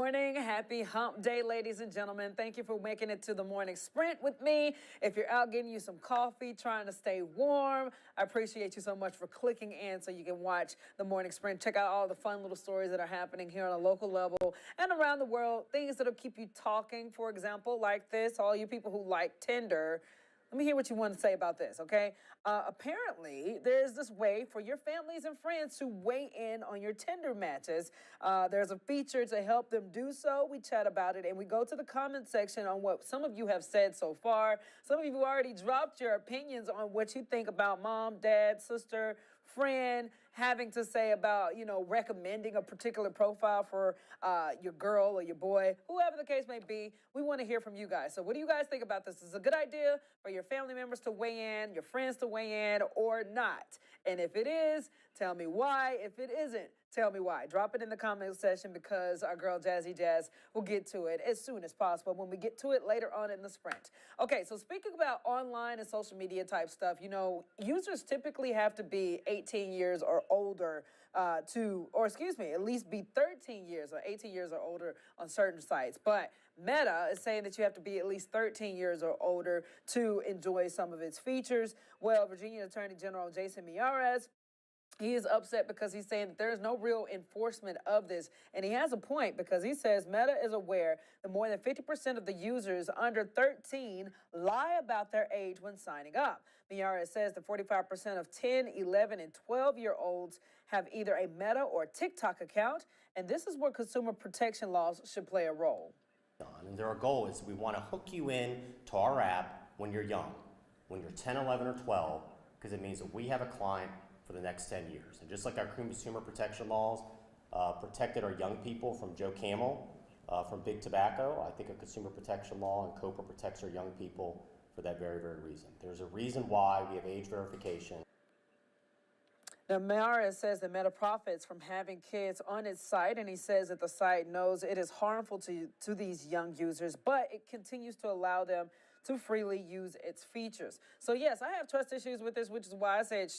morning. Happy hump day, ladies and gentlemen. Thank you for making it to the morning sprint with me. If you're out getting you some coffee, trying to stay warm, I appreciate you so much for clicking in so you can watch the morning sprint. Check out all the fun little stories that are happening here on a local level and around the world. Things that'll keep you talking, for example, like this. All you people who like Tinder, let me hear what you want to say about this, okay? Apparently, there's this way for your families and friends to weigh in on your Tinder matches. There's a feature to help them do so. We chat about it, and we go to the comment section on what some of you have said so far. Some of you already dropped your opinions on what you think about mom, dad, sister, friend having to say about, recommending a particular profile for your girl or your boy, whoever the case may be. We want to hear from you guys. So what do you guys think about this? Is it a good idea for your family members to weigh in, your friends to weigh in, or not? And if it is, tell me why. If it isn't, tell me why. Drop it in the comment section because our girl Jazzy Jazz will get to it as soon as possible when we get to it later on in the sprint. Okay, so speaking about online and social media type stuff, users typically have to be 18 years or older at least be 13 years or 18 years or older on certain sites. But Meta is saying that you have to be at least 13 years or older to enjoy some of its features. Well, Virginia Attorney General Jason Miyares, he is upset because he's saying that there is no real enforcement of this. And he has a point because he says Meta is aware that more than 50% of the users under 13 lie about their age when signing up. Miyares says that 45% of 10, 11, and 12-year-olds have either a Meta or TikTok account. And this is where consumer protection laws should play a role. And our goal is we want to hook you in to our app when you're young, when you're 10, 11, or 12, because it means that we have a client for the next 10 years. And just like our consumer protection laws protected our young people from Joe Camel, from big tobacco, I think a consumer protection law and COPA protects our young people for that very, very reason. There's a reason why we have age verification. Now, Miyares says that Meta profits from having kids on its site, and he says that the site knows it is harmful to these young users, but it continues to allow them to freely use its features. So yes, I have trust issues with this, which is why I said,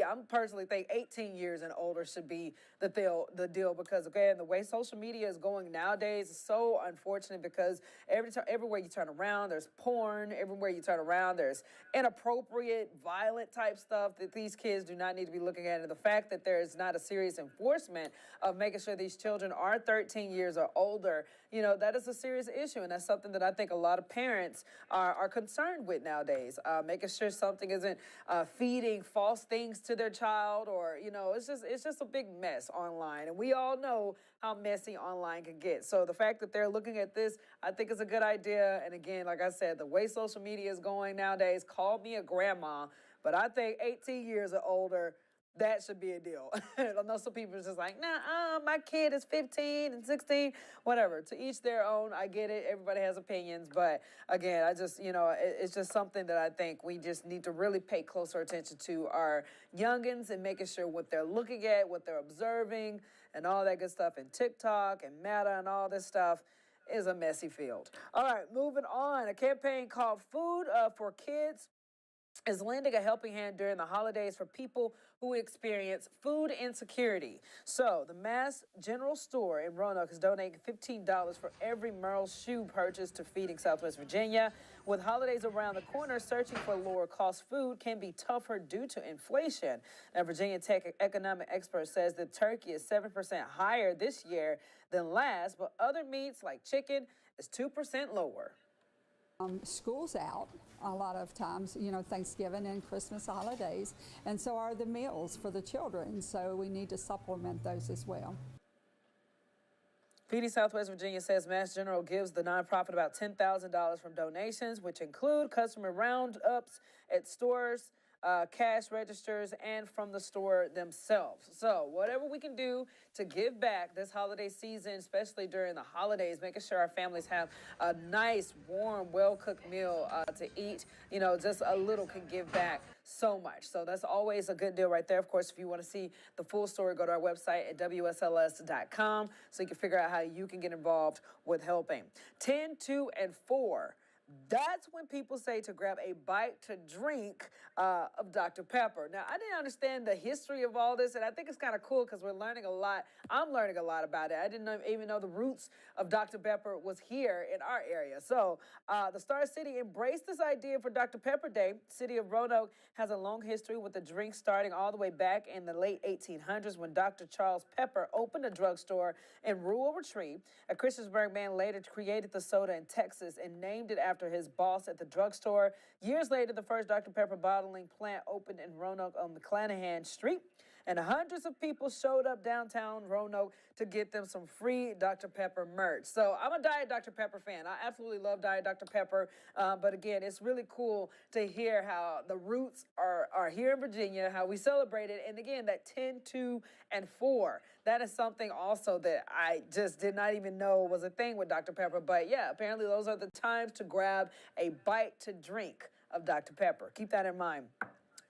I'm personally think 18 years and older should be the deal because, again, the way social media is going nowadays is so unfortunate because everywhere you turn around, there's porn. Everywhere you turn around, there's inappropriate, violent type stuff that these kids do not need to be looking at. And the fact that there is not a serious enforcement of making sure these children are 13 years or older, that is a serious issue. And that's something that I think a lot of parents are concerned with nowadays, making sure something isn't feeding false things to their child, or it's just a big mess online, and we all know how messy online can get. So the fact that they're looking at this, I think is a good idea. And again, like I said, the way social media is going nowadays, call me a grandma, but I think 18 years or older, that should be a deal. I know some people are just like, nah, my kid is 15 and 16, whatever. To each their own. I get it. Everybody has opinions. But again, I just, it's just something that I think we just need to really pay closer attention to our youngins and making sure what they're looking at, what they're observing, and all that good stuff. And TikTok and Meta and all this stuff is a messy field. All right, moving on. A campaign called Food for Kids is lending a helping hand during the holidays for people who experience food insecurity. So the Mass General Store in Roanoke is donating $15 for every Merle shoe purchase to Feeding Southwest Virginia. With holidays around the corner, searching for lower cost food can be tougher due to inflation. Now, Virginia Tech economic expert says that turkey is 7% higher this year than last, but other meats like chicken is 2% lower. School's out a lot of times, Thanksgiving and Christmas holidays, and so are the meals for the children, so we need to supplement those as well. Feeding Southwest Virginia says Mass General gives the nonprofit about $10,000 from donations, which include customer roundups at stores, cash registers, and from the store themselves. So whatever we can do to give back this holiday season, especially during the holidays, making sure our families have a nice, warm, well-cooked meal to eat, just a little can give back so much. So that's always a good deal right there. Of course, if you want to see the full story, go to our website at WSLS.com so you can figure out how you can get involved with helping. 10, 2, and 4. That's when people say to grab a bite to drink of Dr. Pepper. Now, I didn't understand the history of all this, and I think it's kind of cool because we're learning a lot. I'm learning a lot about it. I didn't even know the roots of Dr. Pepper was here in our area. So the Star City embraced this idea for Dr. Pepper Day. City of Roanoke has a long history with the drink starting all the way back in the late 1800s when Dr. Charles Pepper opened a drugstore in rural Retrieve. A Christiansburg man later created the soda in Texas and named it after his boss at the drugstore. Years later, the first Dr. Pepper bottling plant opened in Roanoke on McClanahan Street, and hundreds of people showed up downtown Roanoke to get them some free Dr. Pepper merch. So I'm a Diet Dr. Pepper fan. I absolutely love Diet Dr. Pepper, but again, it's really cool to hear how the roots are here in Virginia, how we celebrate it, and again, that 10, 2, and 4. That is something also that I just did not even know was a thing with Dr. Pepper, but yeah, apparently those are the times to grab a bite to drink of Dr. Pepper. Keep that in mind.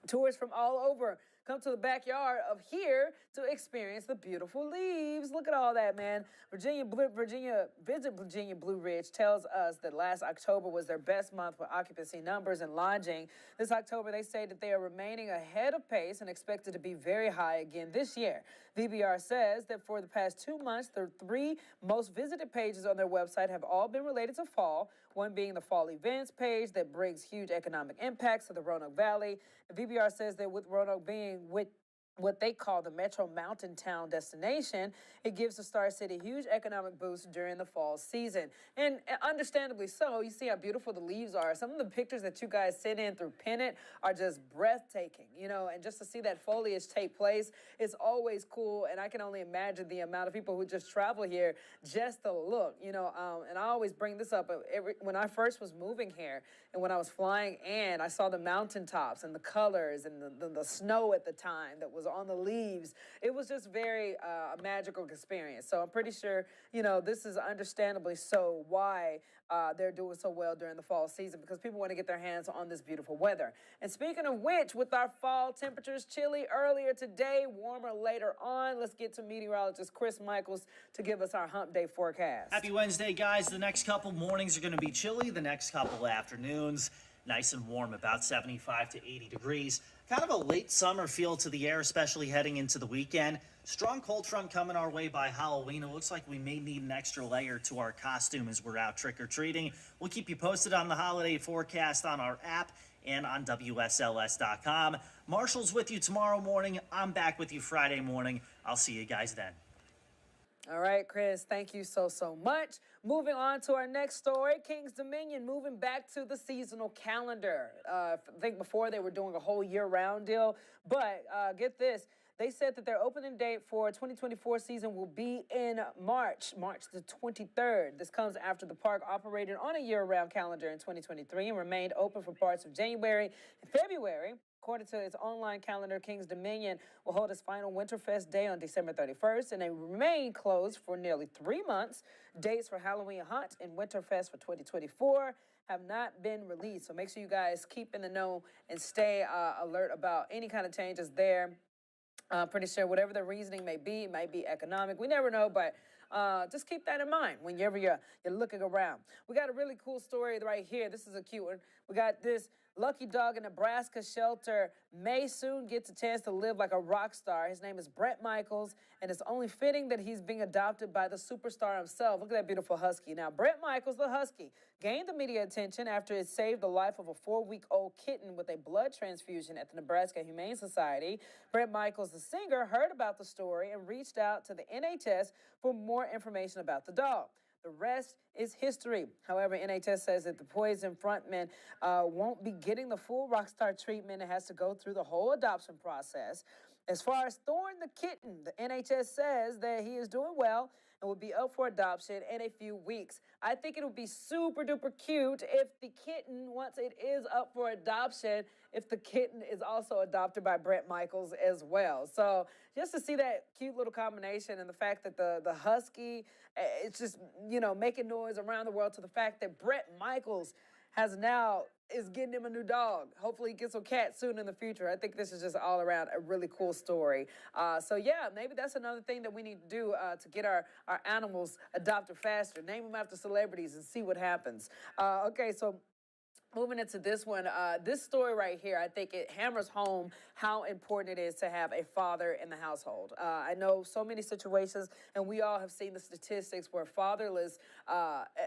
Tourists from all over come to the backyard of here to experience the beautiful leaves. Look at all that, man. Visit Virginia Blue Ridge tells us that last October was their best month for occupancy numbers and lodging. This October, they say that they are remaining ahead of pace and expected to be very high again this year. VBR says that for the past 2 months, the 3 most visited pages on their website have all been related to fall, one being the fall events page that brings huge economic impacts to the Roanoke Valley. VBR says that with Roanoke being what they call the Metro Mountain Town destination, it gives the Star City a huge economic boost during the fall season. And understandably so. You see how beautiful the leaves are. Some of the pictures that you guys sent in through Pennant are just breathtaking, and just to see that foliage take place is always cool. And I can only imagine the amount of people who just travel here just to look, and I always bring this up. When I first was moving here and when I was flying in, I saw the mountaintops and the colors and the snow at the time that was on the leaves. It was just very a magical experience. So I'm pretty sure, this is understandably so why they're doing so well during the fall season, because people want to get their hands on this beautiful weather. And speaking of which, with our fall temperatures chilly earlier today, warmer later on, let's get to meteorologist Chris Michaels to give us our hump day forecast. Happy Wednesday, guys. The next couple mornings are going to be chilly. The next couple afternoons, nice and warm, about 75 to 80 degrees. Kind of a late summer feel to the air, especially heading into the weekend. Strong cold front coming our way by Halloween. It looks like we may need an extra layer to our costume as we're out trick-or-treating. We'll keep you posted on the holiday forecast on our app and on WSLS.com. Marshall's with you tomorrow morning. I'm back with you Friday morning. I'll see you guys then. All right, Chris, thank you so much. Moving on to our next story, King's Dominion moving back to the seasonal calendar. I think before they were doing a whole year-round deal, but get this. They said that their opening date for 2024 season will be in March the 23rd. This comes after the park operated on a year-round calendar in 2023 and remained open for parts of January and February. According to its online calendar, King's Dominion will hold its final Winterfest Day on December 31st, and they remain closed for nearly 3 months. Dates for Halloween Hunt and Winterfest for 2024 have not been released, so make sure you guys keep in the know and stay alert about any kind of changes there. Pretty sure whatever the reasoning may be, it might be economic. We never know, but just keep that in mind whenever you're looking around. We got a really cool story right here. This is a cute one. We got this lucky dog in Nebraska shelter may soon get a chance to live like a rock star. His name is Brett Michaels, and it's only fitting that he's being adopted by the superstar himself. Look at that beautiful husky. Now, Brett Michaels, the husky, gained the media attention after it saved the life of a 4-week-old kitten with a blood transfusion at the Nebraska Humane Society. Brett Michaels, the singer, heard about the story and reached out to the NHS for more information about the dog. The rest is history. However, NHS says that the Poison frontman won't be getting the full rockstar treatment and has to go through the whole adoption process. As far as Thorn the kitten, the NHS says that he is doing well and will be up for adoption in a few weeks. I think it would be super duper cute if the kitten, once it is up for adoption, if the kitten is also adopted by Brett Michaels as well. So just to see that cute little combination and the fact that the husky, it's just, making noise around the world, to the fact that Brett Michaels is getting him a new dog. Hopefully, he gets a cat soon in the future. I think this is just all around a really cool story. So yeah, maybe that's another thing that we need to do to get our animals adopted faster. Name them after celebrities and see what happens. Okay, so moving into this one, this story right here, I think it hammers home how important it is to have a father in the household. I know so many situations, and we all have seen the statistics where fatherless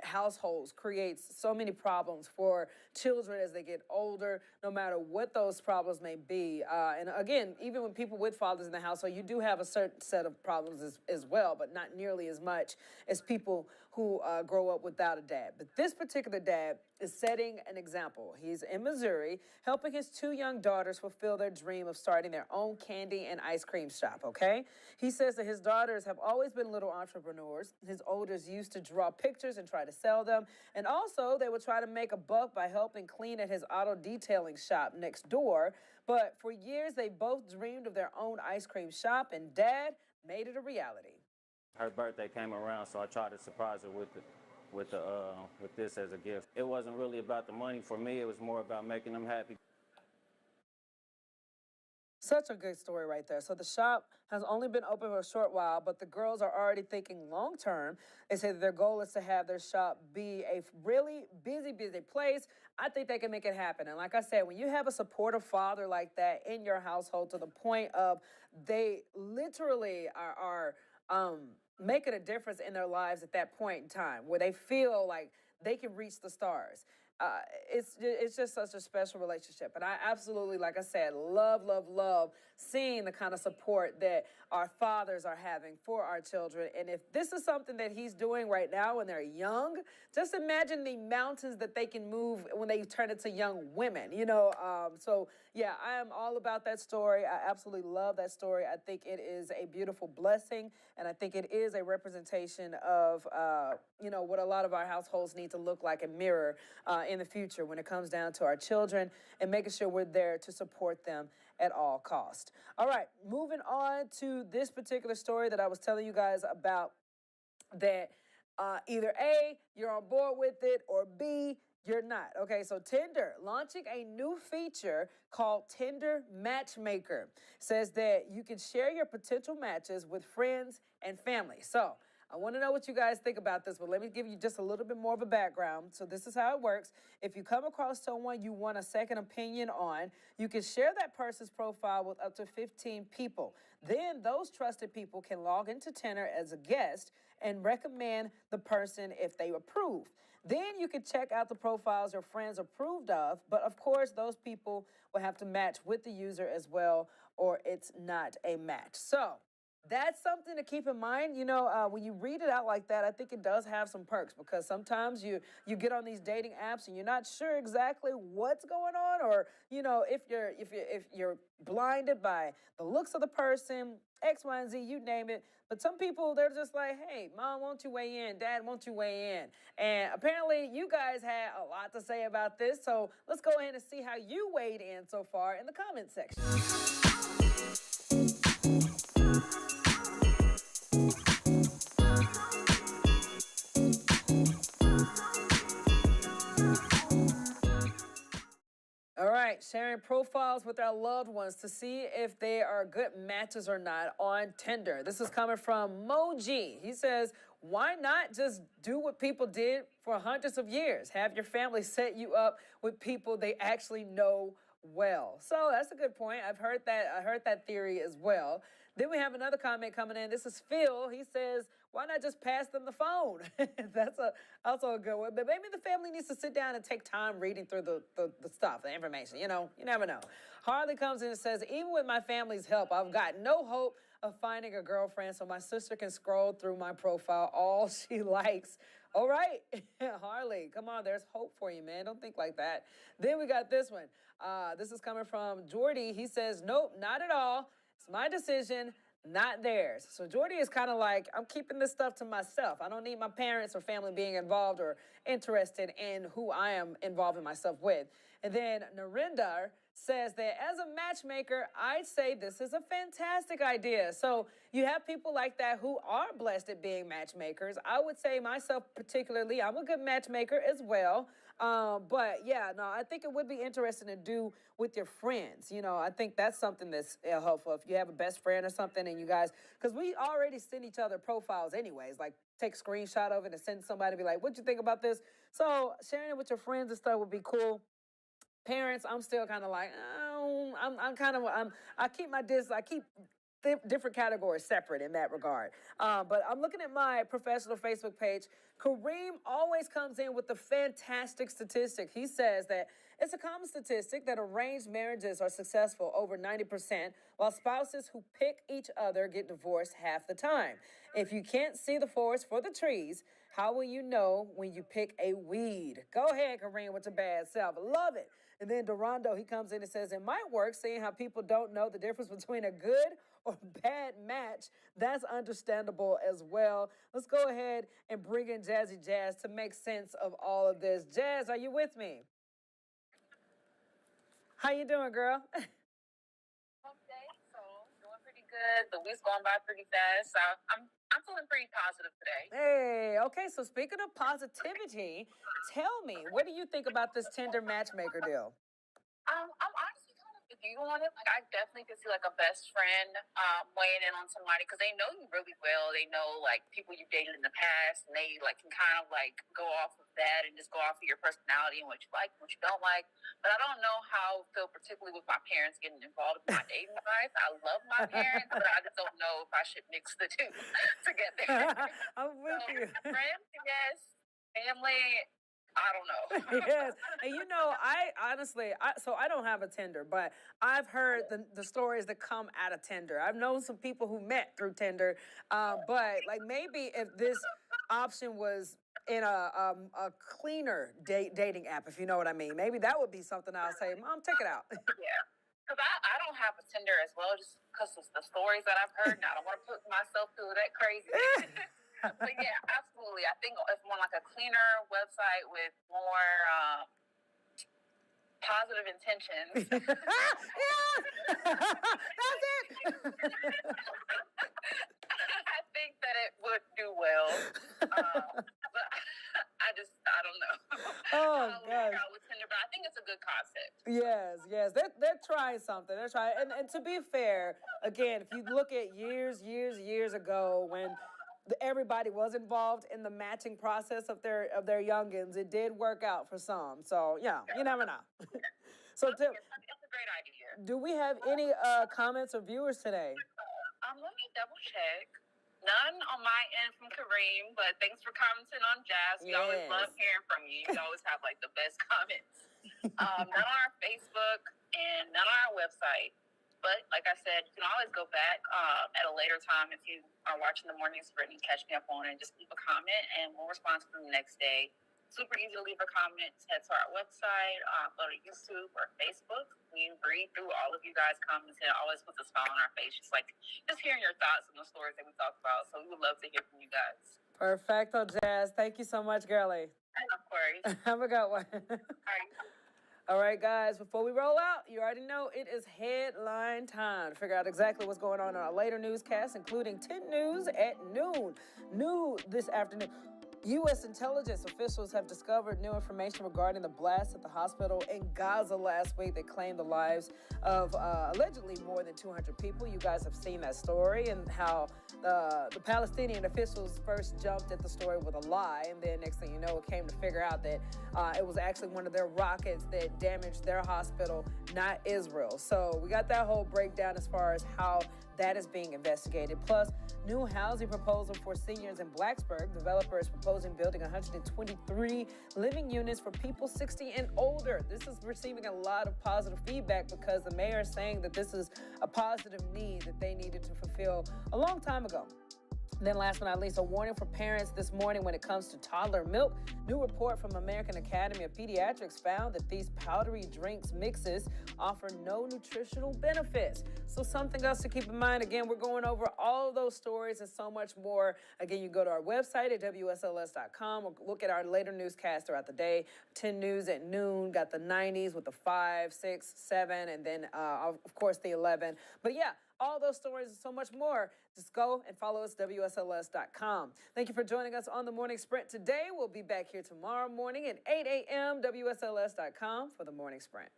households creates so many problems for children as they get older, no matter what those problems may be. And again, even when people with fathers in the household, you do have a certain set of problems as well, but not nearly as much as people who grow up without a dad. But this particular dad is setting an example. He's in Missouri, helping his two young daughters fulfill their dream of starting their own candy and ice cream shop, okay? He says that his daughters have always been little entrepreneurs. His oldest used to draw pictures and try to sell them. And also, they would try to make a buck by helping clean at his auto detailing shop next door. But for years, they both dreamed of their own ice cream shop, and Dad made it a reality. Her birthday came around, so I tried to surprise her with this as a gift. It wasn't really about the money for me. It was more about making them happy. Such a good story right there. So the shop has only been open for a short while, but the girls are already thinking long term. They say that their goal is to have their shop be a really busy place. I think they can make it happen. And like I said, when you have a supportive father like that in your household to the point of they literally are making a difference in their lives at that point in time where they feel like they can reach the stars. It's just such a special relationship. And I absolutely, like I said, love seeing the kind of support that our fathers are having for our children. And if this is something that he's doing right now when they're young, just imagine the mountains that they can move when they turn into young women, you know? So yeah, I am all about that story. I absolutely love that story. I think it is a beautiful blessing. And I think it is a representation of, what a lot of our households need to look like and mirror in the future when it comes down to our children and making sure we're there to support them at all costs. All right, moving on to this particular story that I was telling you guys about, that either A, you're on board with it, or B, you're not. Okay, so Tinder launching a new feature called Tinder Matchmaker. Says that you can share your potential matches with friends and family. So I want to know what you guys think about this, but let me give you just a little bit more of a background. So this is how it works. If you come across someone you want a second opinion on, you can share that person's profile with up to 15 people. Then those trusted people can log into Tinder as a guest and recommend the person if they approve. Then you can check out the profiles your friends approved of, but of course those people will have to match with the user as well, or it's not a match. So that's something to keep in mind. When you read it out like that, I think it does have some perks, because sometimes you get on these dating apps and you're not sure exactly what's going on, or if you're blinded by the looks of the person, X, Y, and Z, you name it. But some people, they're just like, hey, mom, won't you weigh in? Dad, won't you weigh in? And apparently you guys had a lot to say about this. So let's go ahead and see how you weighed in so far in the comment section. All right, sharing profiles with our loved ones to see if they are good matches or not on Tinder. This is coming from Moji. He says, why not just do what people did for hundreds of years? Have your family set you up with people they actually know well. So that's a good point. I heard that theory as well. Then we have another comment coming in. This is Phil. He says, why not just pass them the phone? That's also a good one. But maybe the family needs to sit down and take time reading through the stuff, the information. You never know. Harley comes in and says, even with my family's help, I've got no hope of finding a girlfriend so my sister can scroll through my profile all she likes. All right, Harley, come on, there's hope for you, man. Don't think like that. Then we got this one. This is coming from Jordy. He says, nope, not at all. It's my decision, not theirs. So Jordy is kind of like, I'm keeping this stuff to myself. I don't need my parents or family being involved or interested in who I am involving myself with. And then Narinder says that as a matchmaker, I'd say this is a fantastic idea. So you have people like that who are blessed at being matchmakers. I would say myself particularly, I'm a good matchmaker as well. But yeah, no, I think it would be interesting to do with your friends. You know, I think that's something that's helpful. If you have a best friend or something and you guys, because we already send each other profiles anyways, like take a screenshot of it and send somebody, be like, what'd you think about this? So sharing it with your friends and stuff would be cool. Parents, I'm still kind of like, oh, I keep my I keep different categories separate in that regard. But I'm looking at my professional Facebook page. Kareem always comes in with the fantastic statistic. He says that it's a common statistic that arranged marriages are successful over 90%, while spouses who pick each other get divorced half the time. If you can't see the forest for the trees, how will you know when you pick a weed? Go ahead, Kareem, with your bad self. Love it. And then Durando, he comes in and says, it might work, seeing how people don't know the difference between a good or bad match. That's understandable as well. Let's go ahead and bring in Jazzy Jazz to make sense of all of this. Jazz, are you with me? How you doing, girl? Okay, so doing pretty good. The week's going by pretty fast. So I'm feeling pretty positive today. Hey, okay, so speaking of positivity, tell me, what do you think about this Tinder matchmaker deal? I'm honestly kind of with you on it. Like, I definitely could see like a best friend weighing in on somebody because they know you really well. They know like people you've dated in the past, and they like can kind of like go off of that and just go off of your personality and what you like, and what you don't like. But I don't know how I feel particularly with my parents getting involved in my dating life. I love my parents, but I just don't know if I should mix the two together. I'm with you. Friends, yes. Family, I don't know. Yes, and you know, I honestly, so I don't have a Tinder, but I've heard the stories that come out of Tinder. I've known some people who met through Tinder, but like maybe if this option was in a cleaner dating app, if you know what I mean, maybe that would be something I'll say, Mom, check it out. Yeah. Because I don't have a Tinder as well, just because of the stories that I've heard, and I don't want to put myself through that crazy. But yeah, absolutely. I think it's more like a cleaner website with more positive intentions. Yeah, that's it. I think that it would do well. But I don't know. Oh, I'll gosh. work out with Tinder, but I think it's a good concept. Yes, they're trying something. They're trying, and to be fair, again, if you look at years ago when everybody was involved in the matching process of their youngins, it did work out for some. So yeah, you never know. So It's a great idea. do we have any comments or viewers today? Let me double check. None on my end from Kareem, but thanks for commenting on Jazz. We always Yes. love hearing from you. You always have like the best comments. None on our Facebook and none on our website. But like I said, you can always go back at a later time if you are watching the morning sprint and catch me up on it. Just leave a comment and we'll respond to them the next day. Super easy to leave a comment. Head to our website, go to YouTube or Facebook. We read through all of you guys' comments and it always puts a smile on our face. Just hearing your thoughts on the stories that we talk about. So we would love to hear from you guys. Perfecto, Jazz. Thank you so much, girlie. No worries. Have a good one. All right. All right, guys, before we roll out, you already know it is headline time to figure out exactly what's going on in our later newscast, including 10 News at noon. New this afternoon. U.S. intelligence officials have discovered new information regarding the blast at the hospital in Gaza last week that claimed the lives of allegedly more than 200 people. You guys have seen that story and how the Palestinian officials first jumped at the story with a lie, and then next thing you know, it came to figure out that it was actually one of their rockets that damaged their hospital, not Israel. So we got that whole breakdown as far as how that is being investigated. Plus, new housing proposal for seniors in Blacksburg. Developers proposing building 123 living units for people 60 and older. This is receiving a lot of positive feedback because the mayor is saying that this is a positive need that they needed to fulfill a long time ago. Then last but not least, a warning for parents this morning when it comes to toddler milk. New report from American Academy of Pediatrics found that these powdery drinks mixes offer no nutritional benefits. So something else to keep in mind. Again, we're going over all of those stories and so much more. Again, you go to our website at WSLS.com or look at our later newscast throughout the day. 10 News at noon, got the 90s with the 5, 6, 7, and then, of course, the 11. But yeah, all those stories and so much more. Just go and follow us, WSLS.com. Thank you for joining us on the Morning Sprint today. We'll be back here tomorrow morning at 8 a.m., WSLS.com for the Morning Sprint.